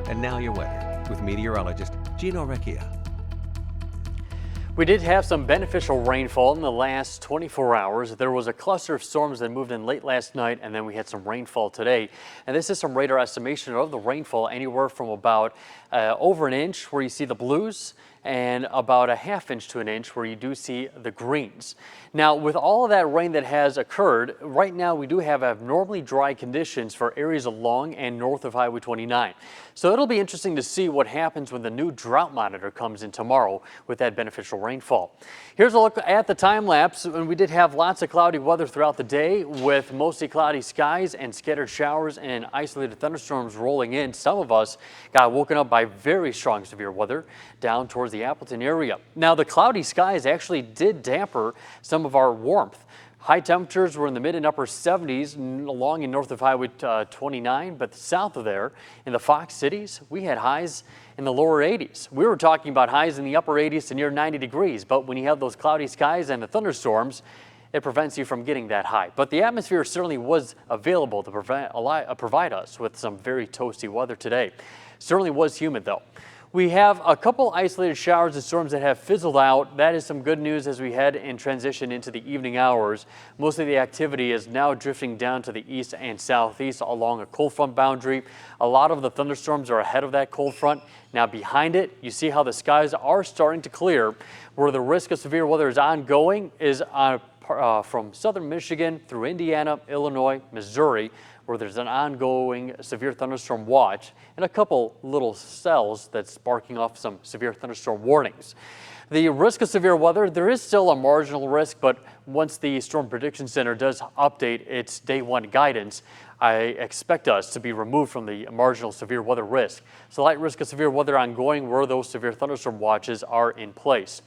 And now your weather with meteorologist Gino Recchia. We did have some beneficial rainfall in the last 24 hours. There was a cluster of storms that moved in late last night, and then we had some rainfall today. And this is some radar estimation of the rainfall, anywhere from about over an inch where you see the blues and about a ½ inch to an inch where you do see the greens. Now, with all of that rain that has occurred, right now we do have abnormally dry conditions for areas along and north of Highway 29. So it'll be interesting to see what happens when the new drought monitor comes in tomorrow with that beneficial rainfall. Here's a look at the time lapse, and we did have lots of cloudy weather throughout the day with mostly cloudy skies and scattered showers and isolated thunderstorms rolling in. Some of us got woken up by very strong severe weather down towards the Appleton area. Now, the cloudy skies actually did damper some of our warmth. High temperatures were in the mid and upper 70s along and north of Highway 29, but south of there in the Fox cities, we had highs in the lower 80s. We were talking about highs in the upper 80s to near 90 degrees, but when you have those cloudy skies and the thunderstorms, it prevents you from getting that high. But the atmosphere certainly was available to provide us with some very toasty weather today. Certainly was humid though. We have a couple isolated showers and storms that have fizzled out. That is some good news as we head and transition into the evening hours. Most of the activity is now drifting down to the east and southeast along a cold front boundary. A lot of the thunderstorms are ahead of that cold front. Now behind it, you see how the skies are starting to clear. Where the risk of severe weather is ongoing is from southern Michigan through Indiana, Illinois, Missouri, where there's an ongoing severe thunderstorm watch and a couple little cells that's sparking off some severe thunderstorm warnings. The risk of severe weather, there is still a marginal risk, but once the Storm Prediction Center does update its day one guidance, I expect us to be removed from the marginal severe weather risk. So light risk of severe weather ongoing where those severe thunderstorm watches are in place.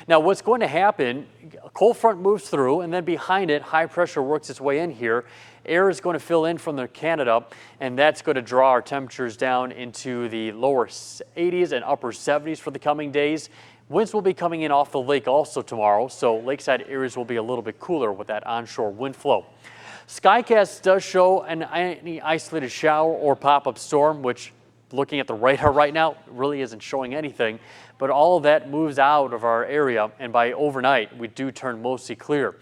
Now what's going to happen, a cold front moves through and then behind it, high pressure works its way in here. Air is going to fill in from Canada, and that's going to draw our temperatures down into the lower 80s and upper 70s for the coming days. Winds will be coming in off the lake also tomorrow, so lakeside areas will be a little bit cooler with that onshore wind flow. Skycast does show any isolated shower or pop-up storm, which looking at the radar right now really isn't showing anything, but all of that moves out of our area, and by overnight we do turn mostly clear.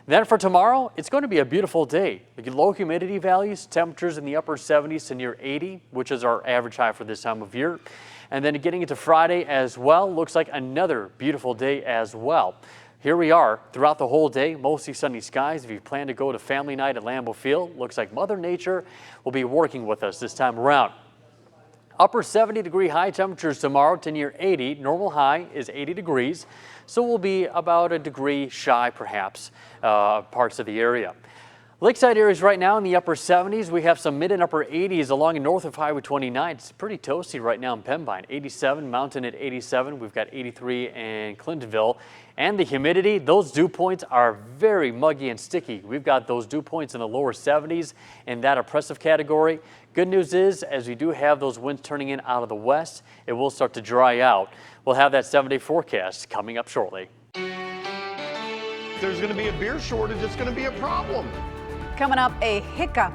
Then for tomorrow, it's going to be a beautiful day. Low humidity values, temperatures in the upper 70s to near 80, which is our average high for this time of year. And then getting into Friday as well, looks like another beautiful day as well. Here we are throughout the whole day, mostly sunny skies. If you plan to go to family night at Lambeau Field, looks like Mother Nature will be working with us this time around. Upper 70-degree high temperatures tomorrow to near 80. Normal high is 80 degrees, so we'll be about a degree shy, perhaps, parts of the area. Lakeside areas right now in the upper 70s. We have some mid and upper 80s along and north of Highway 29. It's pretty toasty right now in Pembine. 87, Mountain at 87. We've got 83 in Clintonville. And the humidity, those dew points are very muggy and sticky. We've got those dew points in the lower 70s in that oppressive category. Good news is, as we do have those winds turning in out of the west, it will start to dry out. We'll have that 7-day forecast coming up shortly. There's going to be a beer shortage. It's going to be a problem. Coming up, a hiccup